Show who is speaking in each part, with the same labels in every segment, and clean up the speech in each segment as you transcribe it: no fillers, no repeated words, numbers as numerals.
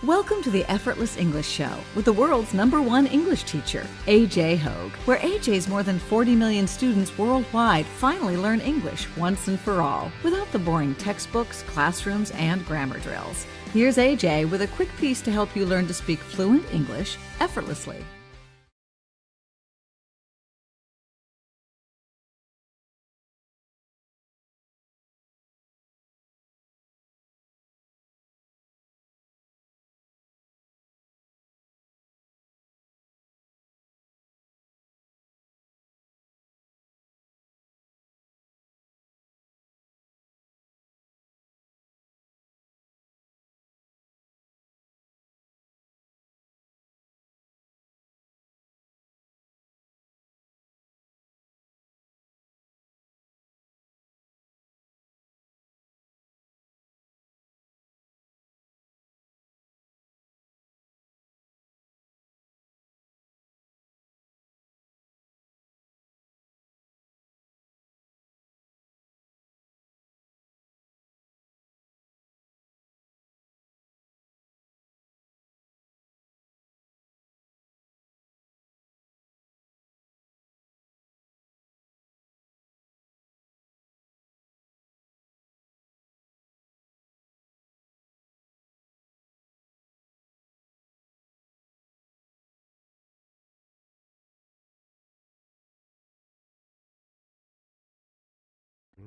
Speaker 1: Welcome to the Effortless English Show with the world's #1 English teacher, AJ Hogue, where AJ's more than 40 million students worldwide finally learn English once and for all, without the boring textbooks, classrooms, and grammar drills. Here's AJ with a quick piece to help you learn to speak fluent English effortlessly.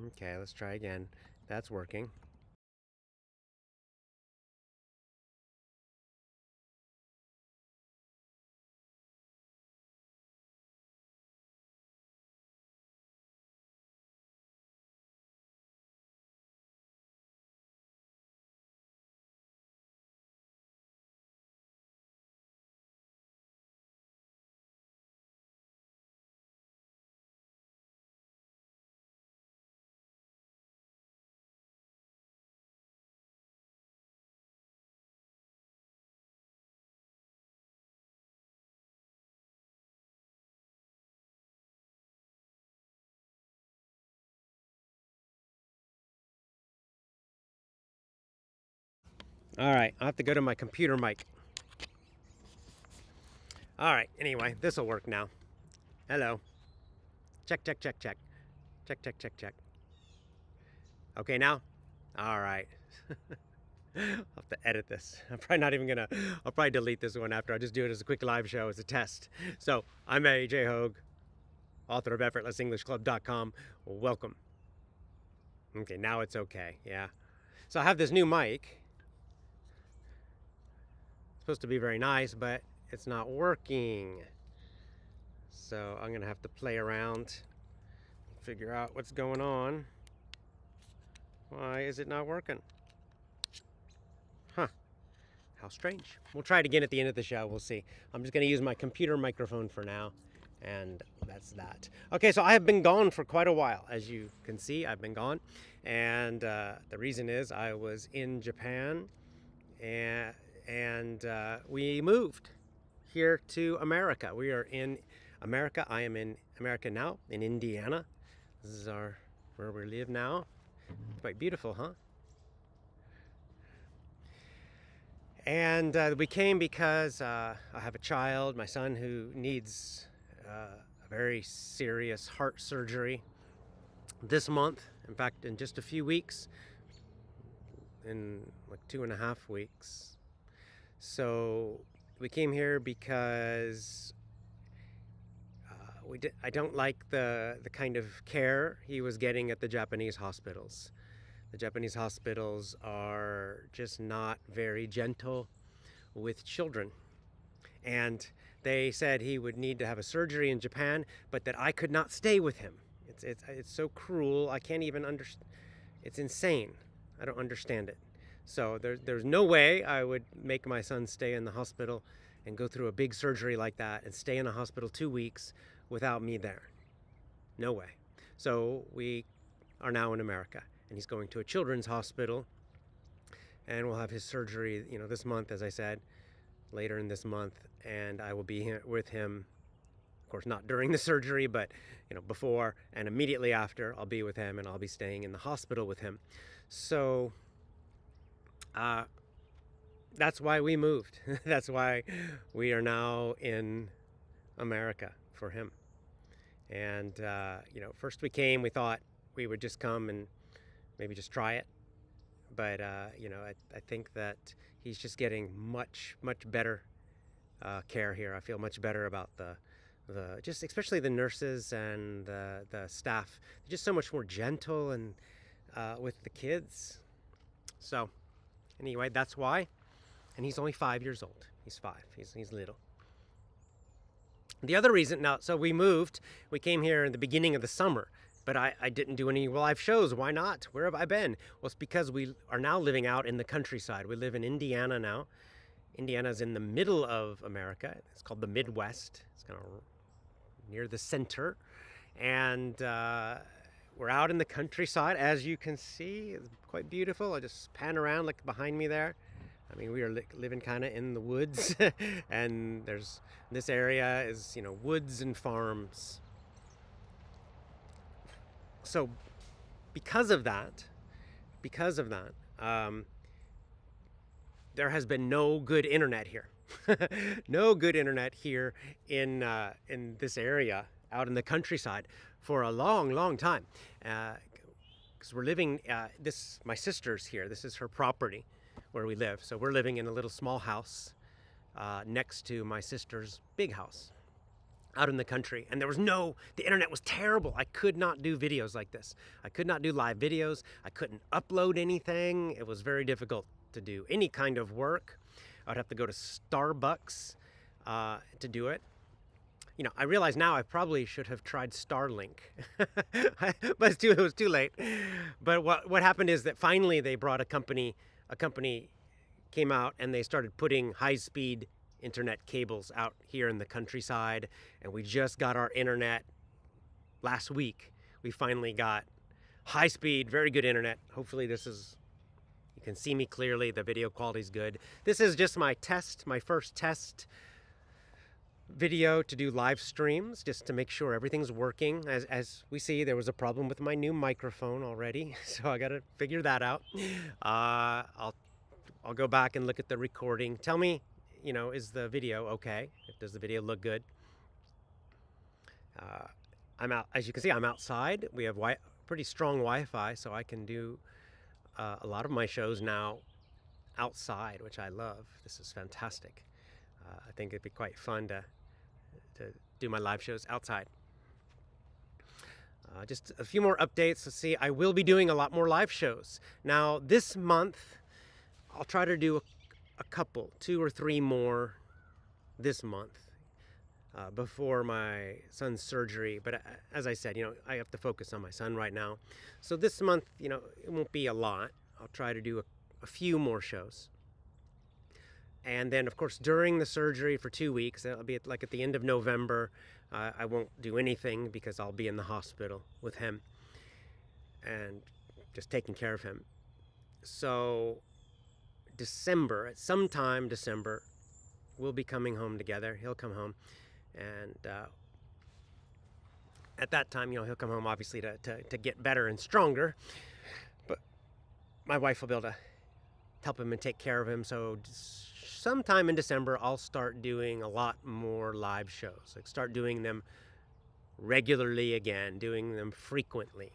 Speaker 2: Okay, let's try again. That's working. All right, I'll have to go to my computer mic. All right, anyway, this will work now. Hello. Check, check, check, check. Check, check, check, check. Okay, now? All right. I'll have to edit this. I'll probably delete this one after. I'll just do it as a quick live show as a test. So, I'm AJ Hogue, author of EffortlessEnglishClub.com. Welcome. Okay, now it's okay. Yeah. So, I have this new mic. It's supposed to be very nice, but it's not working. So, I'm going to have to play around, figure out what's going on. Why is it not working? Huh. How strange. We'll try it again at the end of the show. We'll see. I'm just going to use my computer microphone for now. And that's that. Okay, so I have been gone for quite a while. As you can see, I've been gone. And the reason is I was in Japan and we moved here to America. We are in America. I am in America now, in Indiana. This is where we live now. Quite beautiful, huh? And we came because I have a child, my son, who needs a very serious heart surgery this month. In fact, in just a few weeks, in like 2.5 weeks. So we came here because I don't like the kind of care he was getting at the Japanese hospitals. The Japanese hospitals are just not very gentle with children. And they said he would need to have a surgery in Japan, but that I could not stay with him. It's so cruel. I can't even understand. It's insane. I don't understand it. So there's no way I would make my son stay in the hospital and go through a big surgery like that and stay in a hospital 2 weeks without me there. No way. So we are now in America, and he's going to a children's hospital, and we'll have his surgery, this month, as I said, later in this month, and I will be with him, of course, not during the surgery, but before and immediately after. I'll be with him, and I'll be staying in the hospital with him. So that's why we moved. That's why we are now in America for him. And, first we came, we thought we would just come and maybe just try it. But, I think that he's just getting much, much better care here. I feel much better about just especially the nurses and the staff. They're just so much more gentle and with the kids. So, anyway, that's why. And he's only 5 years old. He's 5. He's little. The other reason, now, so we moved. We came here in the beginning of the summer, but I didn't do any live shows. Why not? Where have I been? Well, it's because we are now living out in the countryside. We live in Indiana now. Indiana's in the middle of America. It's called the Midwest. It's kind of near the center. And we're out in the countryside, as you can see. It's quite beautiful. I just pan around, look behind me there. I mean, we are living kind of in the woods, and this area is, woods and farms. So because of that, there has been no good internet here. No good internet here in this area out in the countryside for a long, long time. Because we're living, my sister's here. This is her property where we live. So we're living in a little small house next to my sister's big house out in the country. And the internet was terrible. I could not do videos like this. I could not do live videos. I couldn't upload anything. It was very difficult to do any kind of work. I'd have to go to Starbucks to do it. I realize now I probably should have tried Starlink, but it was too late. But what happened is that finally they brought a company came out and they started putting high-speed internet cables out here in the countryside, and we just got our internet last week. We finally got high-speed, very good internet. Hopefully you can see me clearly, the video quality is good. This is just my first test video to do live streams, just to make sure everything's working. As we see, there was a problem with my new microphone already, so I gotta figure that out. I'll go back and look at the recording. Tell me, is the video okay? Does the video look good? I'm out, as you can see, I'm outside. We have pretty strong Wi-Fi, so I can do a lot of my shows now outside, which I love. This is fantastic. I think it'd be quite fun to do my live shows outside. Just a few more updates. Let's see, I will be doing a lot more live shows. Now, this month, I'll try to do a couple, 2 or 3 more this month before my son's surgery. But as I said, I have to focus on my son right now. So this month, it won't be a lot. I'll try to do a few more shows. And then, of course, during the surgery for 2 weeks, that'll be at the end of November, I won't do anything because I'll be in the hospital with him and just taking care of him. So sometime December, we'll be coming home together. He'll come home. And at that time, he'll come home, obviously, to get better and stronger. But my wife will be able to help him and take care of him. So sometime in December, I'll start doing a lot more live shows. Start doing them regularly again, doing them frequently.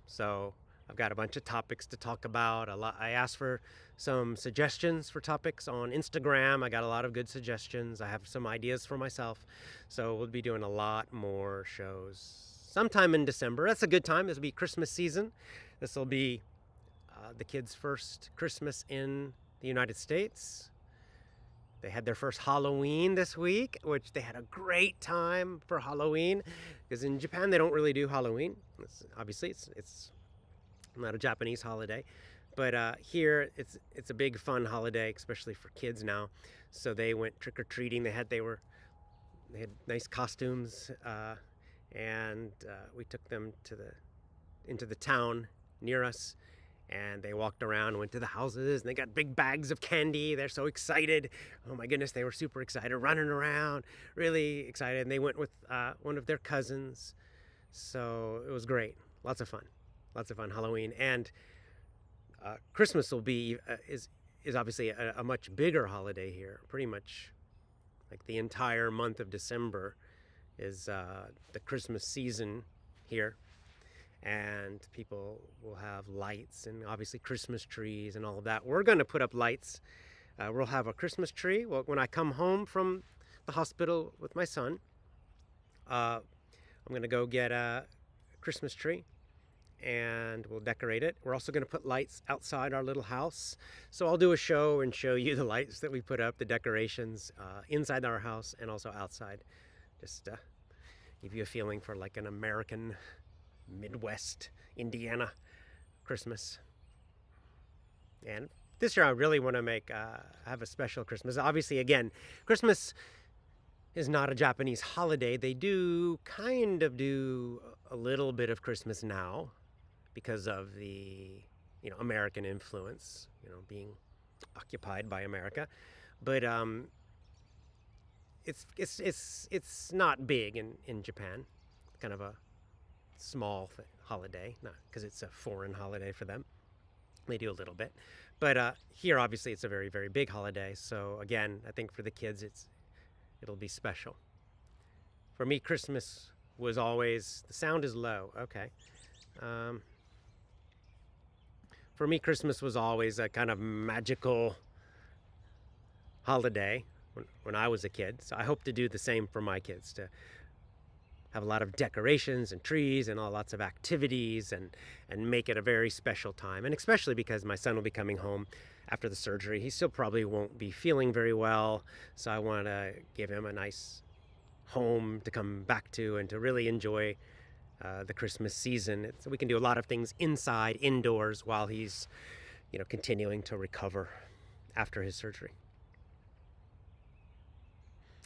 Speaker 2: So I've got a bunch of topics to talk about. I asked for some suggestions for topics on Instagram. I got a lot of good suggestions. I have some ideas for myself. So we'll be doing a lot more shows sometime in December. That's a good time. This will be Christmas season. This will be the kids' first Christmas in the United States. They had their first Halloween this week, which they had a great time for Halloween, because in Japan they don't really do Halloween. Obviously, it's not a Japanese holiday, but here it's a big fun holiday, especially for kids now. So they went trick-or-treating. They had nice costumes, and we took them into the town near us, and they walked around, went to the houses, and they got big bags of candy. They're so excited. Oh my goodness, they were super excited, running around, really excited. And they went with one of their cousins. So it was great. Lots of fun Halloween. And Christmas will be is obviously a much bigger holiday here. Pretty much like the entire month of December is the Christmas season here. And people will have lights and obviously Christmas trees and all of that. We're going to put up lights. We'll have a Christmas tree. Well, when I come home from the hospital with my son, I'm going to go get a Christmas tree and we'll decorate it. We're also going to put lights outside our little house. So I'll do a show and show you the lights that we put up, the decorations inside our house and also outside. Just give you a feeling for like an American Midwest, Indiana Christmas. And this year I really want to have a special Christmas. Obviously, again, Christmas is not a Japanese holiday. They do kind of do a little bit of Christmas now because of the, American influence, being occupied by America. But it's not big in Japan. Kind of a small holiday, not because it's a foreign holiday for them. They do a little bit, but here obviously it's a very, very big holiday. So again, I think for the kids it'll be special. For me, Christmas was always, the sound is low. Okay. For me, Christmas was always a kind of magical holiday when I was a kid. So I hope to do the same for my kids, to have a lot of decorations and trees and lots of activities and make it a very special time. And especially because my son will be coming home after the surgery. He still probably won't be feeling very well. So I want to give him a nice home to come back to and to really enjoy the Christmas season. So we can do a lot of things inside, indoors, while he's, continuing to recover after his surgery.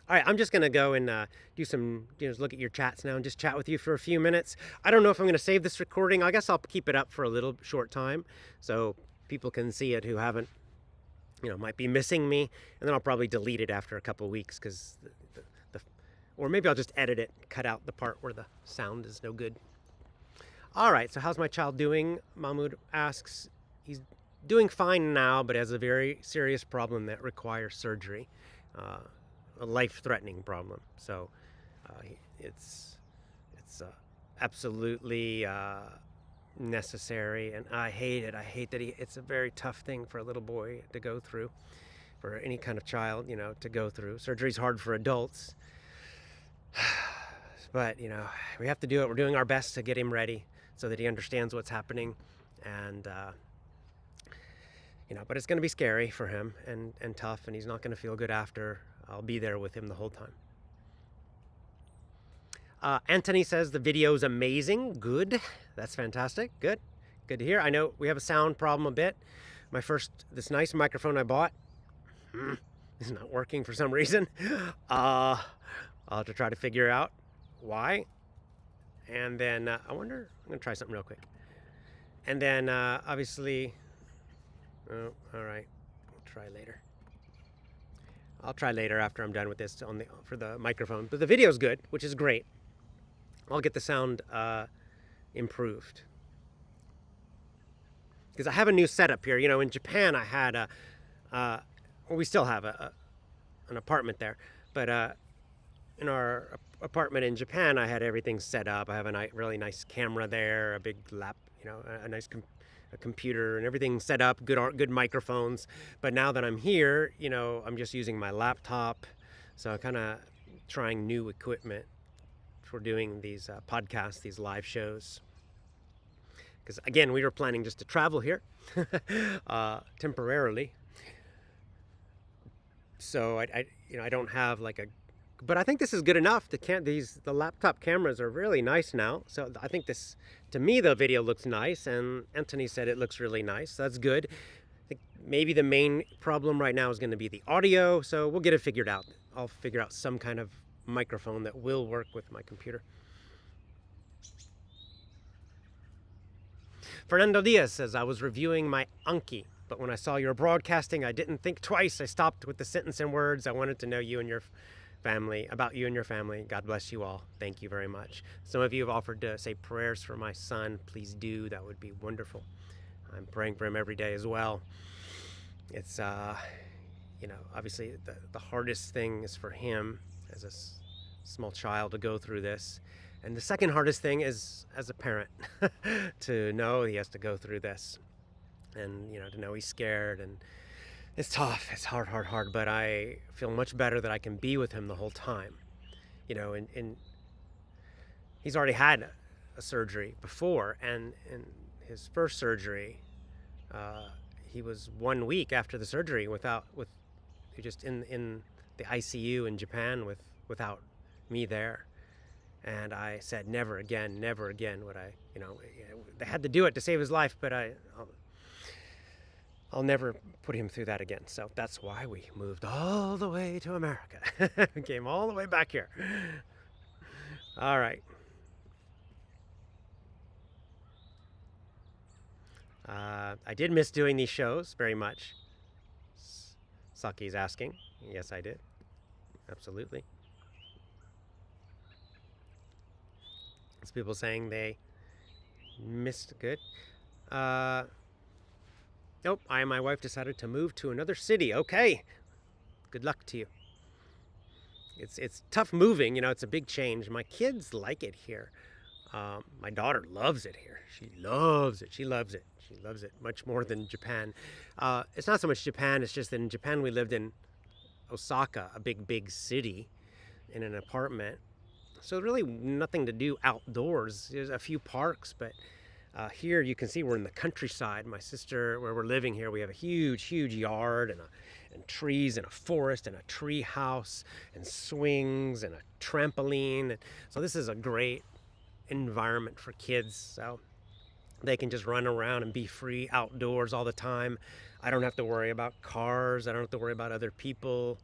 Speaker 2: All right, I'm just going to go and do some, look at your chats now and just chat with you for a few minutes. I don't know if I'm going to save this recording. I guess I'll keep it up for a little short time so people can see it who haven't, might be missing me. And then I'll probably delete it after a couple of weeks because or maybe I'll just edit it, cut out the part where the sound is no good. All right, so how's my child doing? Mahmoud asks. He's doing fine now, but has a very serious problem that requires surgery. A life-threatening problem. So it's absolutely necessary, and I hate it. I hate that it's a very tough thing for a little boy to go through, for any kind of child, to go through. Surgery's hard for adults, but we have to do it. We're doing our best to get him ready so that he understands what's happening, and but it's going to be scary for him and tough, and he's not going to feel good after. I'll be there with him the whole time. Anthony says the video's amazing. Good. That's fantastic. Good. Good to hear. I know we have a sound problem a bit. This nice microphone I bought is not working for some reason. I'll have to try to figure out why. And then I'm going to try something real quick. And then obviously, all right, we'll try later. I'll try later after I'm done with this for the microphone. But the video's good, which is great. I'll get the sound improved. Because I have a new setup here. In Japan I had we still have an apartment there. But in our apartment in Japan, I had everything set up. I have a really nice camera there, a big a nice a computer and everything set up, good microphones. But now that I'm here, I'm just using my laptop. So I'm kind of trying new equipment for doing these podcasts, these live shows. Because again, we were planning just to travel here temporarily. So I don't have but I think this is good enough. The laptop cameras are really nice now. So I think to me, the video looks nice, and Anthony said it looks really nice. So that's good. I think maybe the main problem right now is going to be the audio. So we'll get it figured out. I'll figure out some kind of microphone that will work with my computer. Fernando Diaz says, I was reviewing my Anki, but when I saw your broadcasting, I didn't think twice. I stopped with the sentence and words. I wanted to know you and your family, about you and your family. God bless you all. Thank you very much. Some of you have offered to say prayers for my son. Please do. That would be wonderful. I'm praying for him every day as well. It's, obviously the hardest thing is for him as a small child to go through this. And the second hardest thing is as a parent to know he has to go through this, and, to know he's scared, and it's tough. It's hard, but I feel much better that I can be with him the whole time. And he's already had a surgery before, and in his first surgery, he was 1 week after the surgery just in the ICU in Japan without me there. And I said, never again would I, they had to do it to save his life, but I'll never put him through that again. So that's why we moved all the way to America. Came all the way back here. All right. I did miss doing these shows very much. Saki's asking. Yes, I did. Absolutely. There's people saying they missed. Good. Nope, I and my wife decided to move to another city. Okay. Good luck to you. It's tough moving, it's a big change. My kids like it here. My daughter loves it here. She loves it. She loves it much more than Japan. It's not so much Japan, it's just that in Japan we lived in Osaka, a big city, in an apartment. So really nothing to do outdoors. There's a few parks, but here you can see we're in the countryside. My sister, where we're living here, we have a huge yard and trees and a forest and a tree house and swings and a trampoline. So this is a great environment for kids. So they can just run around and be free outdoors all the time. I don't have to worry about cars. I don't have to worry about other people.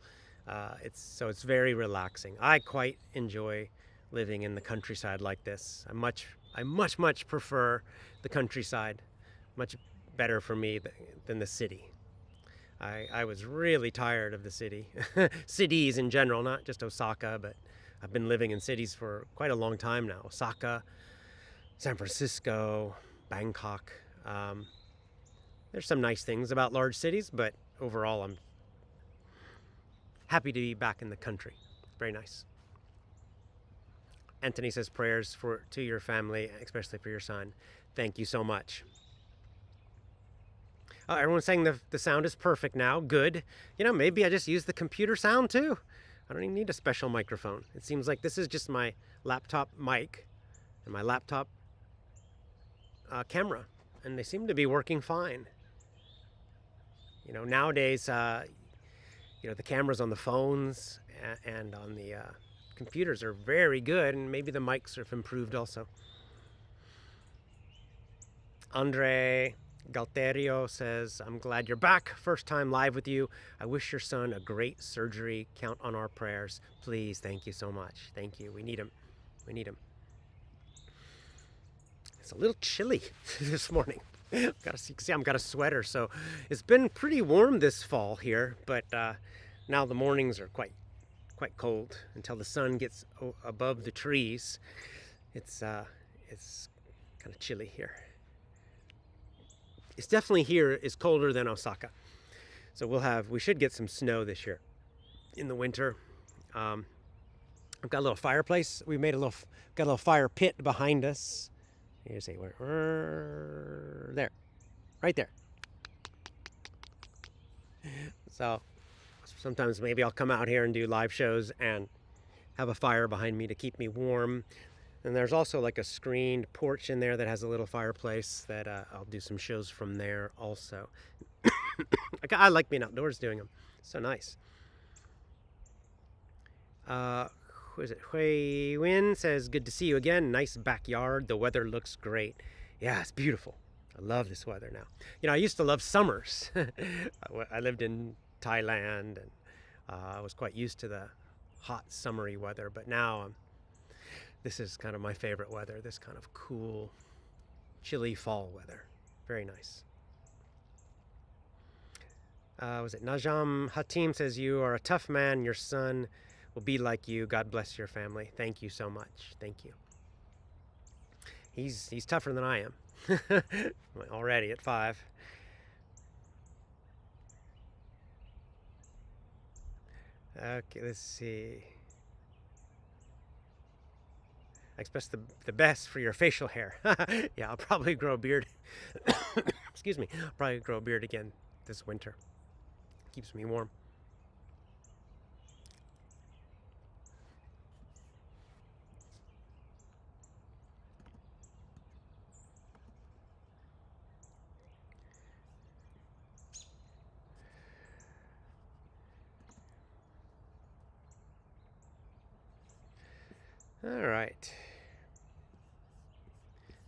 Speaker 2: It's very relaxing. I quite enjoy living in the countryside like this. I much prefer the countryside. Much better for me than the city. I was really tired of the city. Cities in general, not just Osaka, but I've been living in cities for quite a long time now. Osaka, San Francisco, Bangkok. There's some nice things about large cities, but overall I'm happy to be back in the country. Very nice. Anthony says prayers to your family, especially for your son. Thank you so much. Everyone's saying the sound is perfect now. Good. Maybe I just use the computer sound too. I don't even need a special microphone. It seems like this is just my laptop mic and my laptop camera, and they seem to be working fine. Nowadays, the cameras on the phones and on the computers are very good, and maybe the mics have improved also. Andre Galterio says, I'm glad you're back. First time live with you. I wish your son a great surgery. Count on our prayers. Please. Thank you so much. Thank you. We need him. It's a little chilly this morning. See, I've got a sweater. So it's been pretty warm this fall here, but now the mornings are quite cold until the sun gets above the trees. It's kind of chilly here. It's definitely here is colder than Osaka. So we should get some snow this year in the winter. I've got a little fireplace. We got a little fire pit behind us. You say where? There, right there. So sometimes maybe I'll come out here and do live shows and have a fire behind me to keep me warm. And there's also like a screened porch in there that has a little fireplace that I'll do some shows from there also. I like being outdoors doing them. So nice. Who is it? Hui Win says, good to see you again. Nice backyard. The weather looks great. Yeah, it's beautiful. I love this weather now. I used to love summers. I lived in Thailand, and I was quite used to the hot summery weather, but now this is kind of my favorite weather, this kind of cool, chilly fall weather. Very nice. Was it Najam Hatim says, you are a tough man. Your son will be like you. God bless your family. Thank you so much. Thank you. He's tougher than I am. Already at 5. Okay, let's see. I express the best for your facial hair. Yeah, I'll probably grow a beard. Excuse me. Probably grow a beard again this winter. Keeps me warm. All right.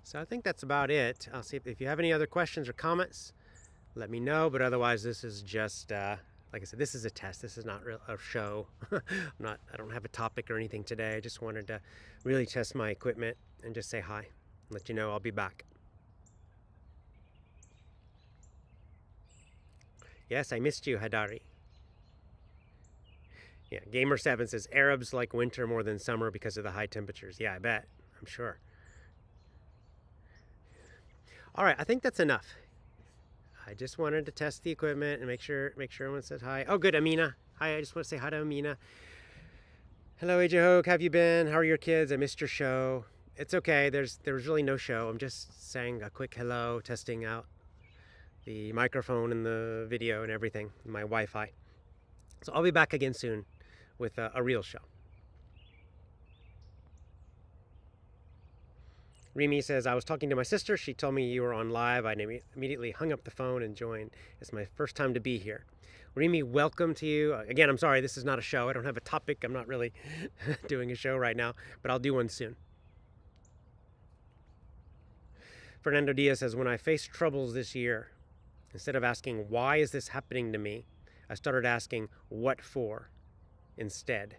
Speaker 2: So I think that's about it. I'll see if you have any other questions or comments, let me know. But otherwise, this is just, like I said, this is a test. This is not a show. I don't have a topic or anything today. I just wanted to really test my equipment and just say hi. Let you know I'll be back. Yes, I missed you, Hadari. Yeah, Gamer7 says Arabs like winter more than summer because of the high temperatures. Yeah, I bet. I'm sure. All right, I think that's enough. I just wanted to test the equipment and make sure everyone said hi. Oh, good, Amina. Hi, I just want to say hi to Amina. Hello, AJ Hogue. How have you been? How are your kids? I missed your show. It's okay. There was really no show. I'm just saying a quick hello, testing out the microphone and the video and everything, my Wi-Fi. So I'll be back again soon with a real show. Remy says, I was talking to my sister. She told me you were on live. I immediately hung up the phone and joined. It's my first time to be here. Remy, welcome to you. Again, I'm sorry, this is not a show. I don't have a topic. I'm not really doing a show right now, but I'll do one soon. Fernando Diaz says, when I faced troubles this year, instead of asking, why is this happening to me? I started asking, what for instead.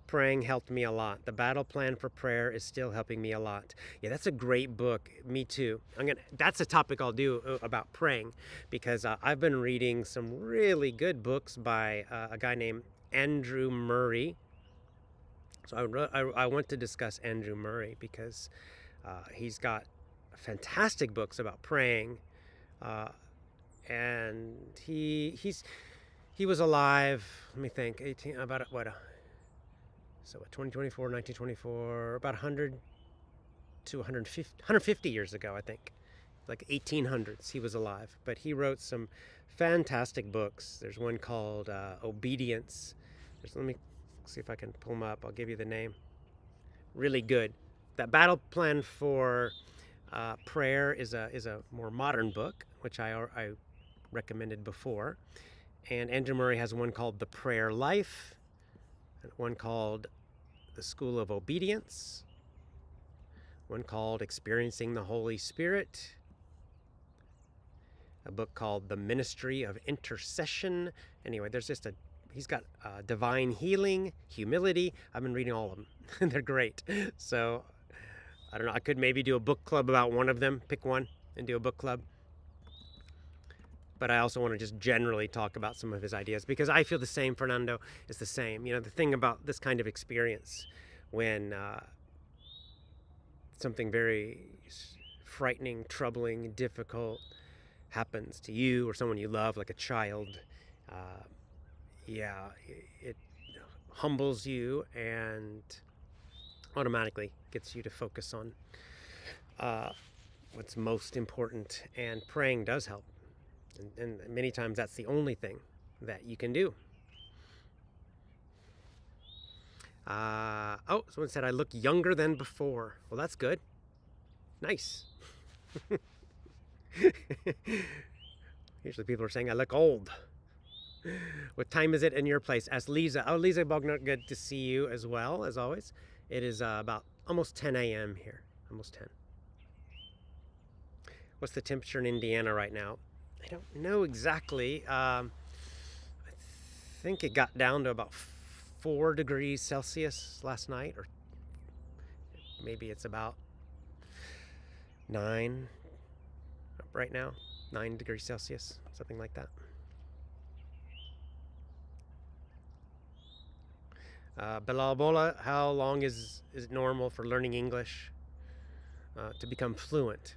Speaker 2: Praying helped me a lot. The Battle Plan for Prayer is still helping me a lot. Yeah, that's a great book. Me too. That's a topic I'll do about praying, because I've been reading some really good books by a guy named Andrew Murray. So I want to discuss Andrew Murray because he's got fantastic books about praying, and he was alive. Let me think. 1924, about 100 to 150 years ago, I think. Like 1800s, he was alive. But he wrote some fantastic books. There's one called Obedience. Let me see if I can pull them up. I'll give you the name. Really good. That Battle Plan for Prayer is a more modern book, which I recommended before. And Andrew Murray has one called The Prayer Life, and one called The School of Obedience, one called Experiencing the Holy Spirit, a book called The Ministry of Intercession. Anyway, he's got Divine Healing, Humility. I've been reading all of them. They're great. So, I don't know, I could maybe do a book club about one of them, pick one and do a book club. But I also want to just generally talk about some of his ideas, because I feel the same. Fernando is the same. You know, the thing about this kind of experience, when something very frightening, troubling, difficult happens to you or someone you love, like a child, it humbles you and automatically gets you to focus on what's most important, and praying does help. And many times that's the only thing that you can do. Someone said I look younger than before. Well, that's good. Nice. Usually people are saying I look old. What time is it in your place? Ask Lisa. Oh, Lisa Bogner, good to see you as well, as always. It is about almost 10 a.m. here. Almost 10. What's the temperature in Indiana right now? I don't know exactly. I think it got down to about 4 degrees Celsius last night, or maybe it's about 9 right now, 9 degrees Celsius, something like that. Bilal Bola, how long is it normal for learning English to become fluent?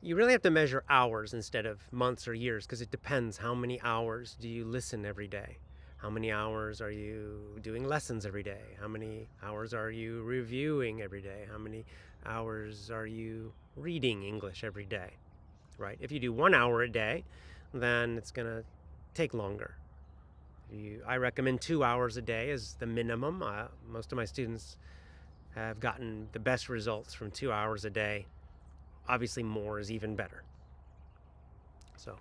Speaker 2: You really have to measure hours instead of months or years, because it depends how many hours do you listen every day. How many hours are you doing lessons every day? How many hours are you reviewing every day? How many hours are you reading English every day, right? If you do 1 hour a day, then it's going to take longer. I recommend 2 hours a day as the minimum. Most of my students have gotten the best results from 2 hours a day. Obviously, more is even better. So,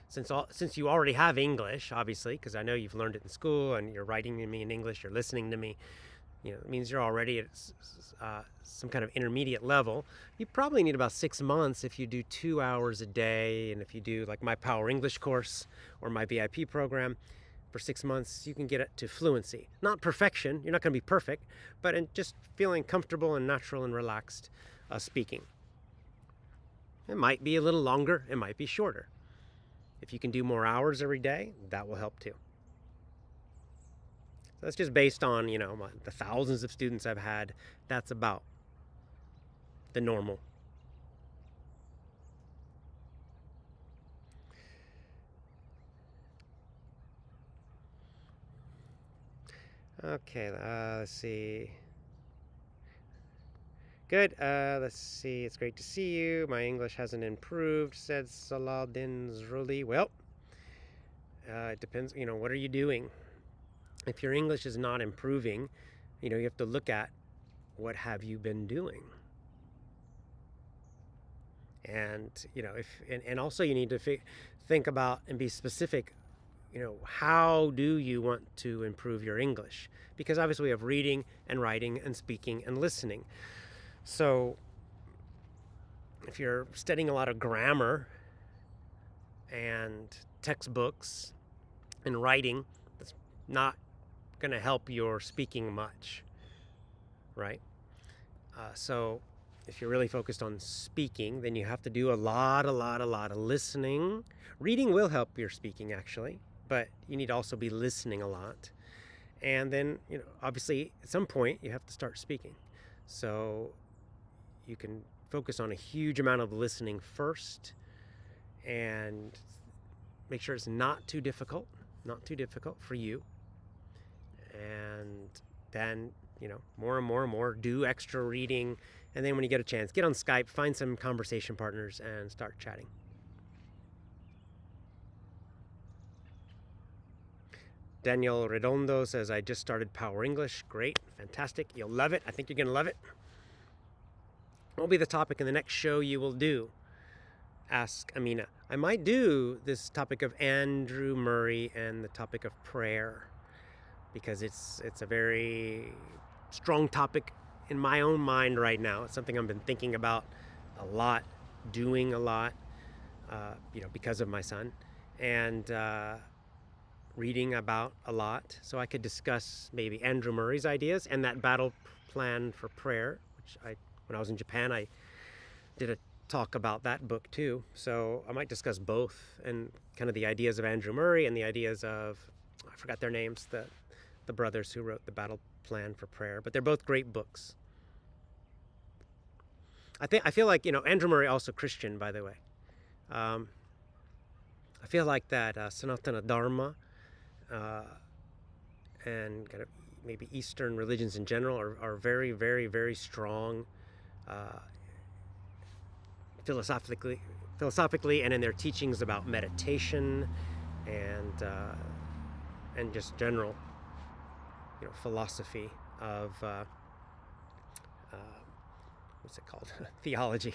Speaker 2: since you already have English, obviously, because I know you've learned it in school and you're writing to me in English, you're listening to me, it means you're already at some kind of intermediate level. You probably need about 6 months if you do 2 hours a day, and if you do like my Power English course or my VIP program. For 6 months, you can get it to fluency. Not perfection, you're not going to be perfect, but in just feeling comfortable and natural and relaxed speaking. It might be a little longer, it might be shorter. If you can do more hours every day, that will help too. So that's just based on, the thousands of students I've had. That's about the normal. Okay, let's see. Good. Let's see. It's great to see you. My English hasn't improved, said Saladin Zruli. Well, it depends. What are you doing? If your English is not improving, you have to look at what have you been doing. And, and also you need to think about and be specific. How do you want to improve your English? Because obviously we have reading and writing and speaking and listening. So if you're studying a lot of grammar and textbooks and writing, that's not going to help your speaking much, right? So if you're really focused on speaking, then you have to do a lot of listening. Reading will help your speaking, actually, but you need to also be listening a lot. And then, obviously, at some point, you have to start speaking. So you can focus on a huge amount of listening first and make sure it's not too difficult for you. And then, more and more, do extra reading. And then when you get a chance, get on Skype, find some conversation partners and start chatting. Daniel Redondo says, I just started Power English. Great, fantastic. You'll love it. I think you're going to love it. What will be the topic in the next show you will do? Ask Amina. I might do this topic of Andrew Murray and the topic of prayer, because it's a very strong topic in my own mind right now. It's something I've been thinking about a lot, doing a lot, because of my son, and reading about a lot. So I could discuss maybe Andrew Murray's ideas and that battle plan for prayer, which when I was in Japan, I did a talk about that book too. So I might discuss both, and kind of the ideas of Andrew Murray and the ideas of, I forgot their names, the brothers who wrote the battle plan for prayer, but they're both great books. I feel like, Andrew Murray, also Christian, by the way. I feel like that Sanatana Dharma and kind of maybe Eastern religions in general are very, very, very strong philosophically, and in their teachings about meditation and just general, philosophy of what's it called? Theology.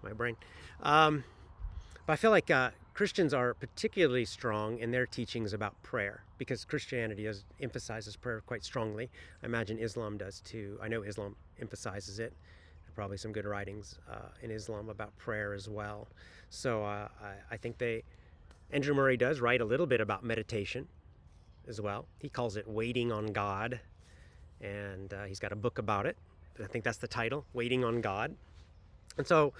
Speaker 2: My brain. But I feel like Christians are particularly strong in their teachings about prayer, because Christianity emphasizes prayer quite strongly. I imagine Islam does too. I know Islam emphasizes it. There are probably some good writings in Islam about prayer as well. So I think Andrew Murray does write a little bit about meditation as well. He calls it Waiting on God, and he's got a book about it. I think that's the title, Waiting on God. And so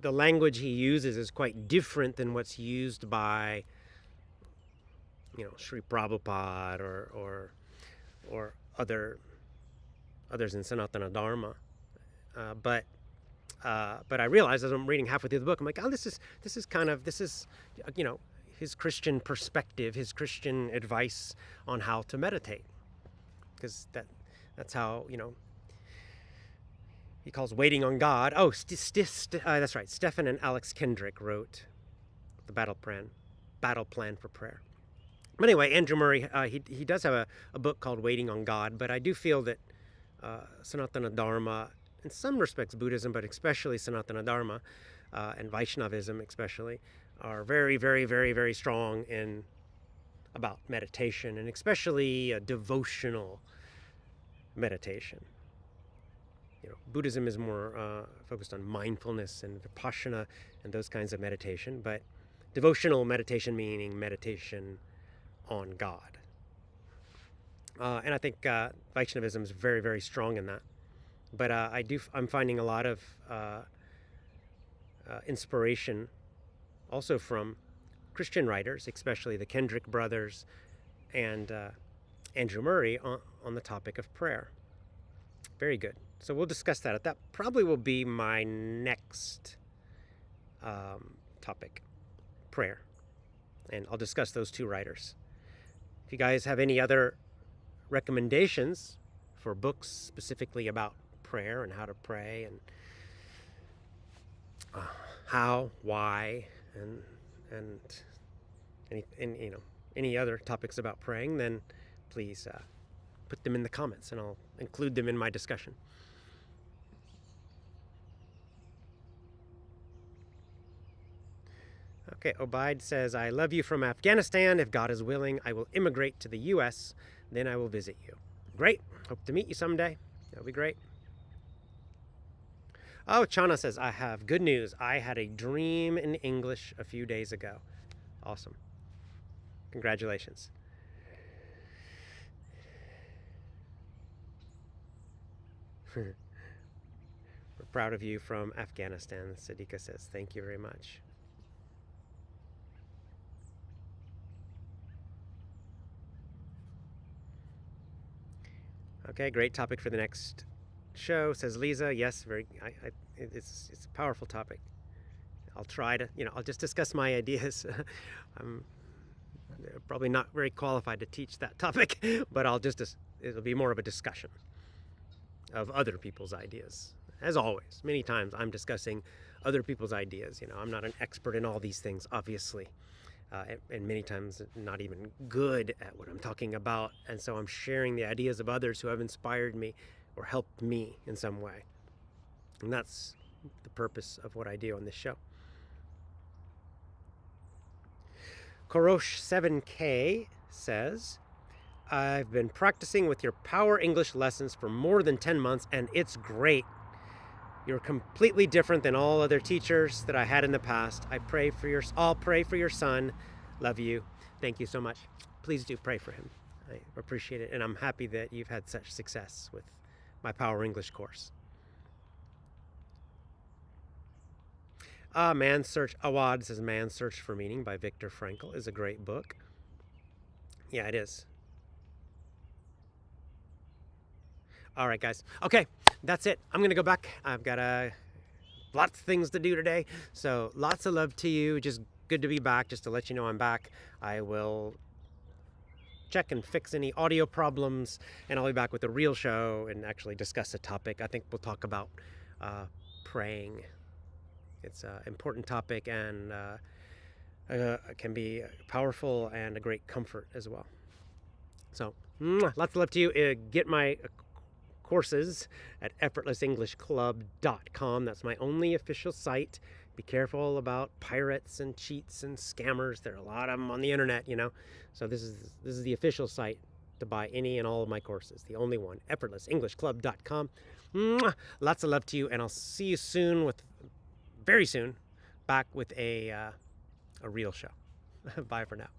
Speaker 2: the language he uses is quite different than what's used by, Sri Prabhupada or others in Sanatana Dharma. But But I realized as I'm reading halfway through the book, I'm like, oh, this is his Christian perspective, his Christian advice on how to meditate, because that's how he calls waiting on God. Oh, that's right. Stephen and Alex Kendrick wrote the battle plan for prayer. But anyway, Andrew Murray, he does have a book called Waiting on God, but I do feel that Sanatana Dharma, in some respects Buddhism, but especially Sanatana Dharma and Vaishnavism especially, are very, very, very, very strong about meditation, and especially devotional meditation. Buddhism is more focused on mindfulness and vipassana and those kinds of meditation, but devotional meditation meaning meditation on God. And I think Vaishnavism is very, very strong in that. But I'm finding a lot of inspiration also from Christian writers, especially the Kendrick brothers and Andrew Murray on the topic of prayer. Very good. So we'll discuss that. That probably will be my next topic, prayer. And I'll discuss those two writers. If you guys have any other recommendations for books specifically about prayer and how to pray and how, why, and any other topics about praying, then please put them in the comments and I'll include them in my discussion. Okay, Obaid says, I love you from Afghanistan. If God is willing, I will immigrate to the U.S. Then I will visit you. Great. Hope to meet you someday. That'll be great. Oh, Chana says, I have good news. I had a dream in English a few days ago. Awesome. Congratulations. We're proud of you from Afghanistan, Sadiqa says. Thank you very much. Okay, great topic for the next show, says Lisa. Yes, it's a powerful topic. I'll try to, I'll just discuss my ideas. I'm probably not very qualified to teach that topic, but it'll be more of a discussion of other people's ideas. As always, many times I'm discussing other people's ideas. I'm not an expert in all these things, obviously. And many times not even good at what I'm talking about. And so I'm sharing the ideas of others who have inspired me or helped me in some way. And that's the purpose of what I do on this show. Korosh 7K says, I've been practicing with your Power English lessons for more than 10 months and it's great. You're completely different than all other teachers that I had in the past. I'll pray for your son. Love you. Thank you so much. Please do pray for him. I appreciate it. And I'm happy that you've had such success with my Power English course. Awad says Man's Search for Meaning by Viktor Frankl is a great book. Yeah, it is. All right, guys. Okay, that's it. I'm going to go back. I've got lots of things to do today. So lots of love to you. Just good to be back. Just to let you know I'm back. I will check and fix any audio problems, and I'll be back with a real show and actually discuss a topic. I think we'll talk about praying. It's an important topic and can be powerful and a great comfort as well. So lots of love to you. Get my courses at effortlessenglishclub.com. That's my only official site. Be careful about pirates and cheats and scammers. There are a lot of them on the internet, So this is the official site to buy any and all of my courses. The only one, effortlessenglishclub.com. Lots of love to you, and I'll see you very soon, back with a real show. Bye for now.